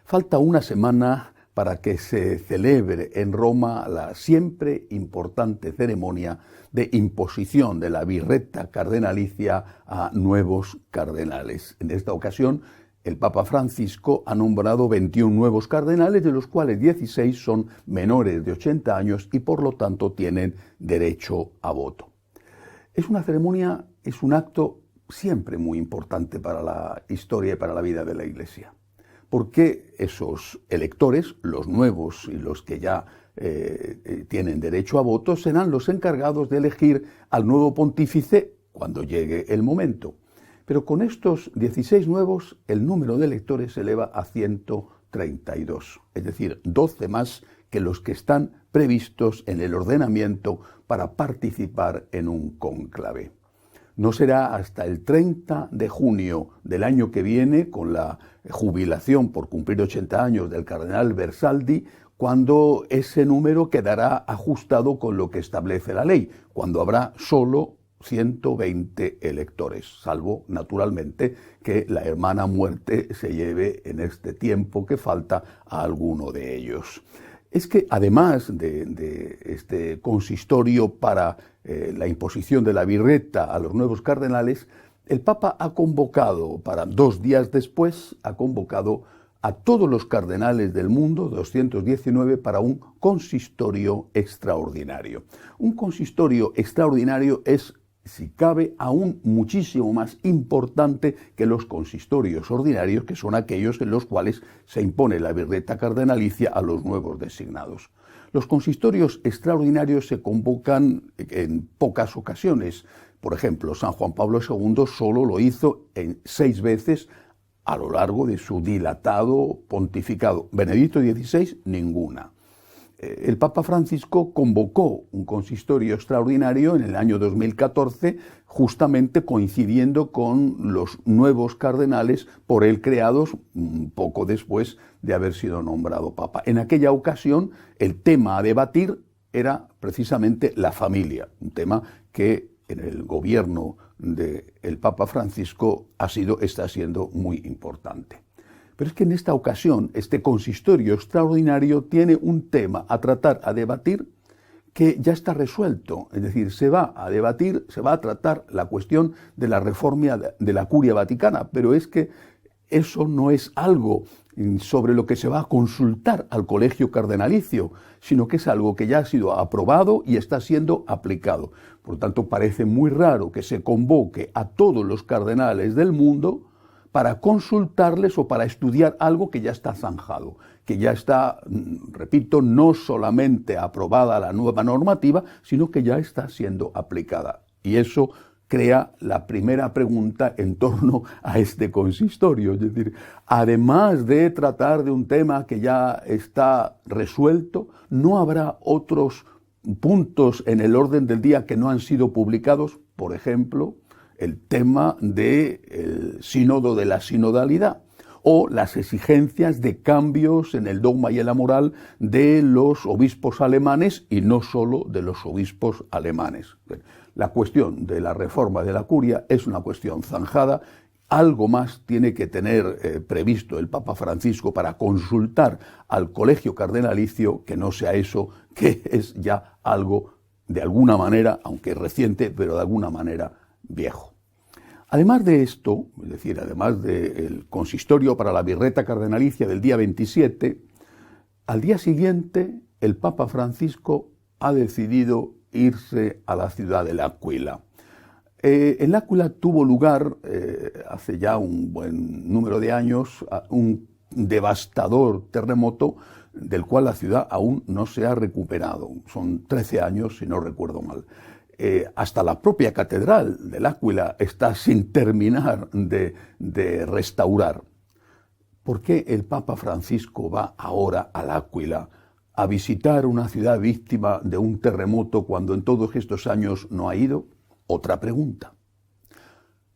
Falta una semana para que se celebre en Roma la siempre importante ceremonia de imposición de la birreta cardenalicia a nuevos cardenales. En esta ocasión, el Papa Francisco ha nombrado 21 nuevos cardenales, de los cuales 16 son menores de 80 años y por lo tanto tienen derecho a voto. Es una ceremonia, es un acto siempre muy importante para la historia y para la vida de la Iglesia, porque esos electores, los nuevos y los que ya tienen derecho a voto, serán los encargados de elegir al nuevo pontífice cuando llegue el momento. Pero con estos 16 nuevos, el número de electores se eleva a 132, es decir, 12 más que los que están previstos en el ordenamiento para participar en un cónclave. No será hasta el 30 de junio del año que viene, con la jubilación por cumplir 80 años del cardenal Bersaldi, cuando ese número quedará ajustado con lo que establece la ley, cuando habrá solo 120 electores, salvo, naturalmente, que la hermana muerte se lleve en este tiempo que falta a alguno de ellos. Es que además de este consistorio para la imposición de la birreta a los nuevos cardenales, el Papa ha convocado, para 2 días después, ha convocado a todos los cardenales del mundo, 219, para un consistorio extraordinario. Un consistorio extraordinario es, si cabe, aún muchísimo más importante que los consistorios ordinarios, que son aquellos en los cuales se impone la birreta cardenalicia a los nuevos designados. Los consistorios extraordinarios se convocan en pocas ocasiones. Por ejemplo, San Juan Pablo II solo lo hizo en 6 veces a lo largo de su dilatado pontificado. Benedicto XVI, ninguna. El Papa Francisco convocó un consistorio extraordinario en el año 2014, justamente coincidiendo con los nuevos cardenales por él creados poco después de haber sido nombrado Papa. En aquella ocasión, el tema a debatir era precisamente la familia, un tema que en el gobierno del Papa Francisco está siendo muy importante. Pero es que en esta ocasión, este consistorio extraordinario tiene un tema a tratar, a debatir, que ya está resuelto. Es decir, se va a debatir, se va a tratar la cuestión de la reforma de la Curia Vaticana, pero es que eso no es algo sobre lo que se va a consultar al colegio cardenalicio, sino que es algo que ya ha sido aprobado y está siendo aplicado. Por tanto, parece muy raro que se convoque a todos los cardenales del mundo para consultarles o para estudiar algo que ya está zanjado, que ya está, repito, no solamente aprobada la nueva normativa, sino que ya está siendo aplicada. Y eso crea la primera pregunta en torno a este consistorio. Es decir, además de tratar de un tema que ya está resuelto, ¿no habrá otros puntos en el orden del día que no han sido publicados? Por ejemplo, el tema del sínodo de la sinodalidad o las exigencias de cambios en el dogma y en la moral de los obispos alemanes y no solo de los obispos alemanes. La cuestión de la reforma de la curia es una cuestión zanjada. Algo más tiene que tener previsto el Papa Francisco para consultar al colegio cardenalicio, que no sea eso, que es ya algo de alguna manera, aunque reciente, pero de alguna manera viejo. Además de esto, es decir, además del consistorio para la birreta cardenalicia del día 27, al día siguiente el Papa Francisco ha decidido irse a la ciudad de L'Aquila. En L'Aquila tuvo lugar, hace ya un buen número de años, un devastador terremoto del cual la ciudad aún no se ha recuperado. Son 13 años, si no recuerdo mal. Hasta la propia catedral de L'Aquila está sin terminar de restaurar. ¿Por qué el Papa Francisco va ahora a L'Aquila a visitar una ciudad víctima de un terremoto cuando en todos estos años no ha ido? Otra pregunta.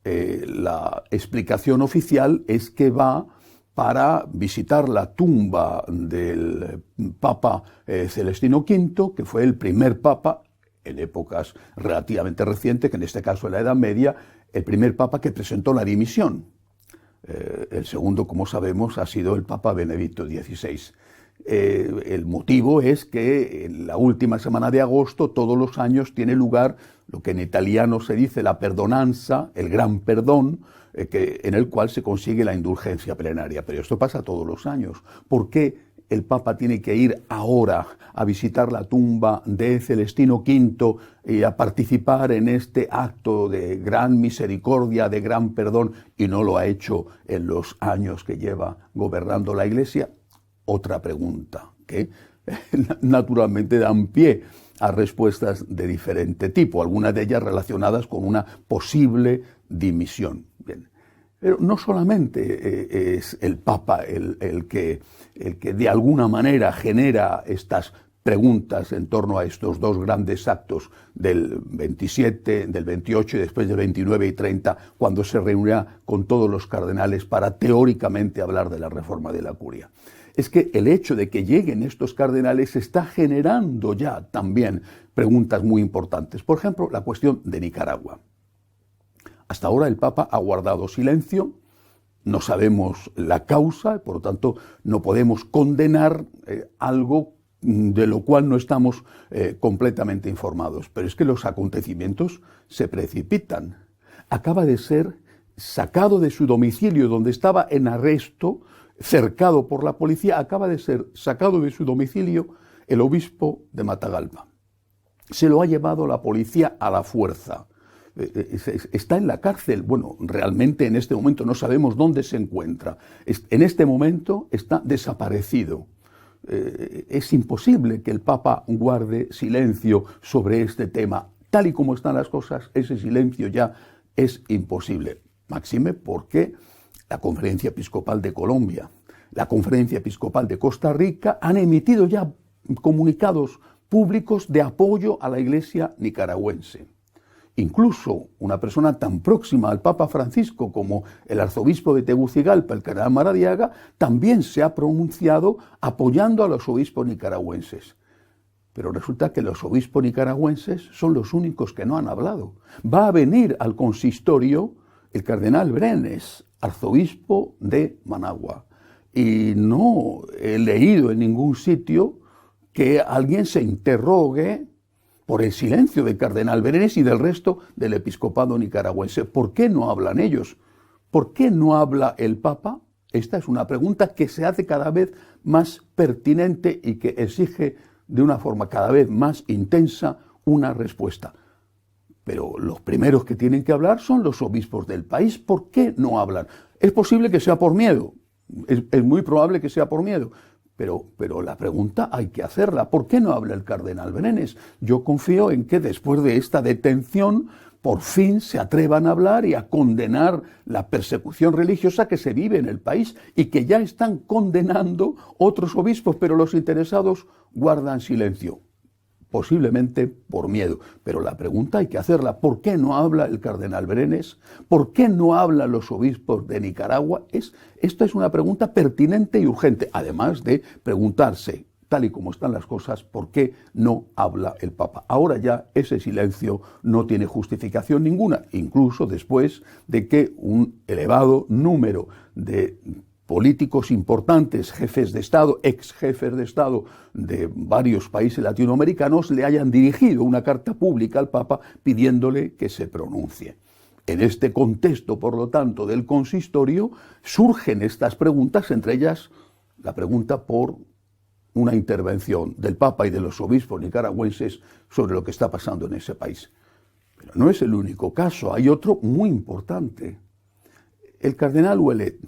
La explicación oficial es que va para visitar la tumba del Papa Celestino V, que fue el primer Papa en épocas relativamente recientes, que en este caso en la Edad Media, el primer Papa que presentó la dimisión. El segundo, como sabemos, ha sido el Papa Benedicto XVI. El motivo es que en la última semana de agosto, todos los años, tiene lugar lo que en italiano se dice la perdonanza, el gran perdón, en el cual se consigue la indulgencia plenaria. Pero esto pasa todos los años. ¿Por qué el Papa tiene que ir ahora a visitar la tumba de Celestino V y a participar en este acto de gran misericordia, de gran perdón, y no lo ha hecho en los años que lleva gobernando la Iglesia? Otra pregunta que naturalmente dan pie a respuestas de diferente tipo, algunas de ellas relacionadas con una posible dimisión. Bien. Pero no solamente es el Papa el que de alguna manera genera estas preguntas en torno a estos dos grandes actos del 27, del 28 y después del 29 y 30, cuando se reunirá con todos los cardenales para teóricamente hablar de la reforma de la curia. Es que el hecho de que lleguen estos cardenales está generando ya también preguntas muy importantes. Por ejemplo, la cuestión de Nicaragua. Hasta ahora el Papa ha guardado silencio, no sabemos la causa, por lo tanto no podemos condenar algo de lo cual no estamos completamente informados. Pero es que los acontecimientos se precipitan. Acaba de ser sacado de su domicilio, donde estaba en arresto, cercado por la policía, acaba de ser sacado de su domicilio el obispo de Matagalpa. Se lo ha llevado la policía a la fuerza. Está en la cárcel. Bueno, realmente en este momento no sabemos dónde se encuentra. En este momento está desaparecido. Es imposible que el Papa guarde silencio sobre este tema. Tal y como están las cosas, ese silencio ya es imposible. Máxime porque la Conferencia Episcopal de Colombia, la Conferencia Episcopal de Costa Rica han emitido ya comunicados públicos de apoyo a la Iglesia nicaragüense. Incluso una persona tan próxima al Papa Francisco como el arzobispo de Tegucigalpa, el cardenal Maradiaga, también se ha pronunciado apoyando a los obispos nicaragüenses. Pero resulta que los obispos nicaragüenses son los únicos que no han hablado. Va a venir al consistorio el cardenal Brenes, arzobispo de Managua. Y no he leído en ningún sitio que alguien se interrogue por el silencio del cardenal Brenes y del resto del episcopado nicaragüense. ¿Por qué no hablan ellos? ¿Por qué no habla el Papa? Esta es una pregunta que se hace cada vez más pertinente y que exige de una forma cada vez más intensa una respuesta. Pero los primeros que tienen que hablar son los obispos del país. ¿Por qué no hablan? Es posible que sea por miedo, es muy probable que sea por miedo, pero la pregunta hay que hacerla. ¿Por qué no habla el cardenal Brenes? Yo confío en que después de esta detención por fin se atrevan a hablar y a condenar la persecución religiosa que se vive en el país y que ya están condenando otros obispos, pero los interesados guardan silencio. Posiblemente por miedo, pero la pregunta hay que hacerla. ¿Por qué no habla el cardenal Brenes? ¿Por qué no hablan los obispos de Nicaragua? Esto es una pregunta pertinente y urgente, además de preguntarse, tal y como están las cosas, ¿por qué no habla el Papa? Ahora ya ese silencio no tiene justificación ninguna, incluso después de que un elevado número de políticos importantes, jefes de Estado, ex jefes de Estado de varios países latinoamericanos le hayan dirigido una carta pública al Papa pidiéndole que se pronuncie. En este contexto, por lo tanto, del consistorio, surgen estas preguntas, entre ellas la pregunta por una intervención del Papa y de los obispos nicaragüenses sobre lo que está pasando en ese país. Pero no es el único caso, hay otro muy importante. El cardenal Ouellet,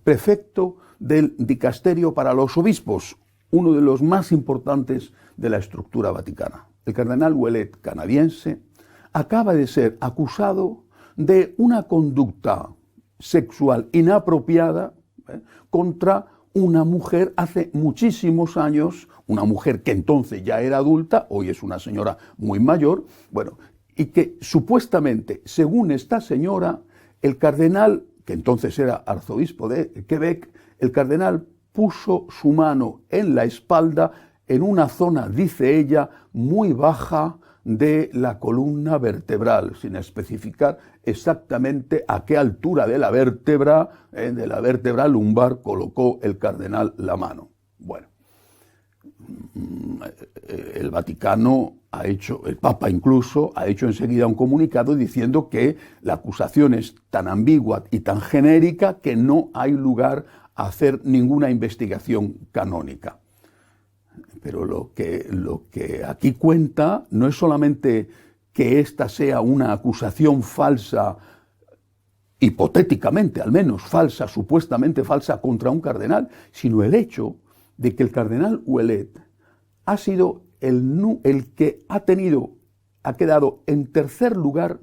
prefecto del dicasterio para los obispos, uno de los más importantes de la estructura vaticana. El cardenal Ouellet, canadiense, acaba de ser acusado de una conducta sexual inapropiada contra una mujer hace muchísimos años, una mujer que entonces ya era adulta, hoy es una señora muy mayor, y que supuestamente, según esta señora, el cardenal, que entonces era arzobispo de Quebec, el cardenal puso su mano en la espalda en una zona, dice ella, muy baja de la columna vertebral, sin especificar exactamente a qué altura de la vértebra lumbar colocó el cardenal la mano. Bueno, el Vaticano el Papa incluso ha hecho enseguida un comunicado diciendo que la acusación es tan ambigua y tan genérica que no hay lugar a hacer ninguna investigación canónica. Pero lo que aquí cuenta no es solamente que esta sea una acusación falsa, hipotéticamente al menos falsa, supuestamente falsa contra un cardenal, sino el hecho de que el cardenal Ouellet ha sido el que ha quedado en tercer lugar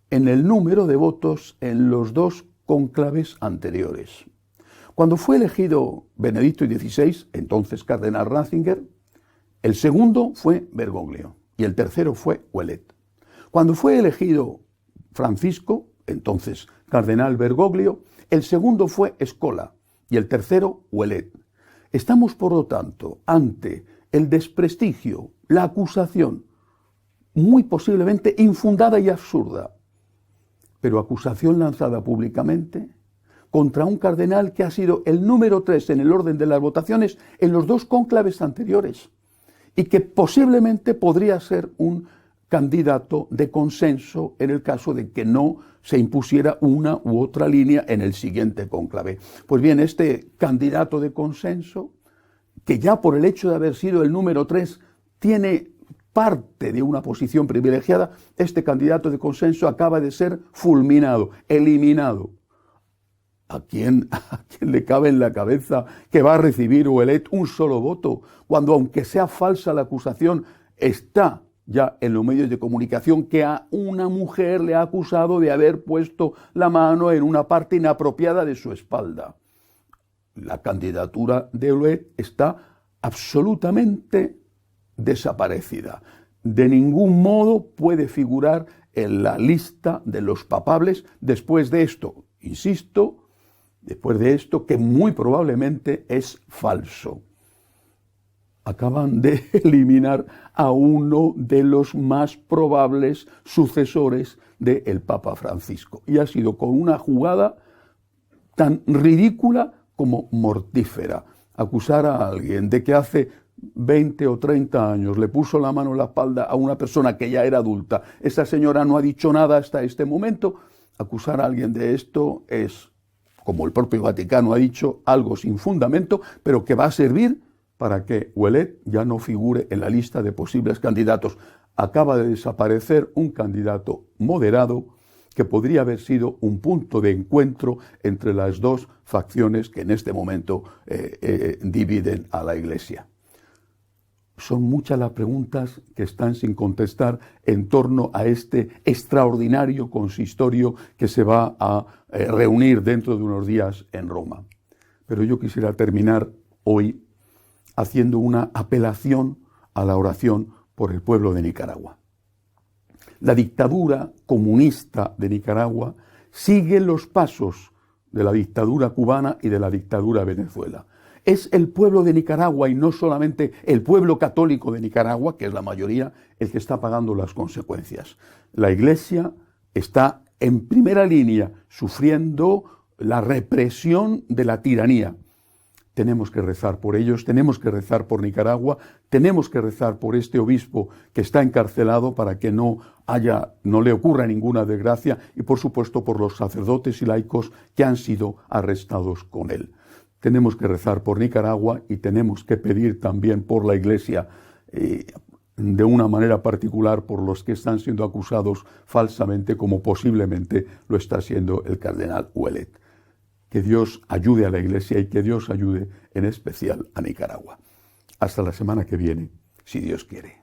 en el número de votos en los dos cónclaves anteriores. Cuando fue elegido Benedicto XVI, entonces cardenal Ratzinger, el segundo fue Bergoglio y el tercero fue Ouellet. Cuando fue elegido Francisco, entonces cardenal Bergoglio, el segundo fue Scola y el tercero Ouellet. Estamos, por lo tanto, ante el desprestigio, la acusación, muy posiblemente infundada y absurda, pero acusación lanzada públicamente contra un cardenal que ha sido el número 3 en el orden de las votaciones en los dos cónclaves anteriores y que posiblemente podría ser un candidato de consenso en el caso de que no se impusiera una u otra línea en el siguiente cónclave. Pues bien, este candidato de consenso, que ya por el hecho de haber sido el número 3 tiene parte de una posición privilegiada, este candidato de consenso acaba de ser fulminado, eliminado. ¿A quién le cabe en la cabeza que va a recibir Ouellet un solo voto, cuando, aunque sea falsa la acusación, está ya en los medios de comunicación que a una mujer le ha acusado de haber puesto la mano en una parte inapropiada de su espalda? La candidatura de Ouellet está absolutamente desaparecida. De ningún modo puede figurar en la lista de los papables después de esto. Insisto, después de esto, que muy probablemente es falso. Acaban de eliminar a uno de los más probables sucesores del Papa Francisco. Y ha sido con una jugada tan ridícula como mortífera. Acusar a alguien de que hace 20 o 30 años le puso la mano en la espalda a una persona que ya era adulta. Esa señora no ha dicho nada hasta este momento. Acusar a alguien de esto es, como el propio Vaticano ha dicho, algo sin fundamento, pero que va a servir para que Ouellet ya no figure en la lista de posibles candidatos. Acaba de desaparecer un candidato moderado que podría haber sido un punto de encuentro entre las dos facciones que en este momento dividen a la Iglesia. Son muchas las preguntas que están sin contestar en torno a este extraordinario consistorio que se va a reunir dentro de unos días en Roma. Pero yo quisiera terminar hoy haciendo una apelación a la oración por el pueblo de Nicaragua. La dictadura comunista de Nicaragua sigue los pasos de la dictadura cubana y de la dictadura de Venezuela. Es el pueblo de Nicaragua y no solamente el pueblo católico de Nicaragua, que es la mayoría, el que está pagando las consecuencias. La Iglesia está en primera línea sufriendo la represión de la tiranía. Tenemos que rezar por ellos, tenemos que rezar por Nicaragua, tenemos que rezar por este obispo que está encarcelado para que no le ocurra ninguna desgracia, y por supuesto por los sacerdotes y laicos que han sido arrestados con él. Tenemos que rezar por Nicaragua y tenemos que pedir también por la Iglesia, de una manera particular por los que están siendo acusados falsamente, como posiblemente lo está haciendo el cardenal Ouellet. Que Dios ayude a la Iglesia y que Dios ayude en especial a Nicaragua. Hasta la semana que viene, si Dios quiere.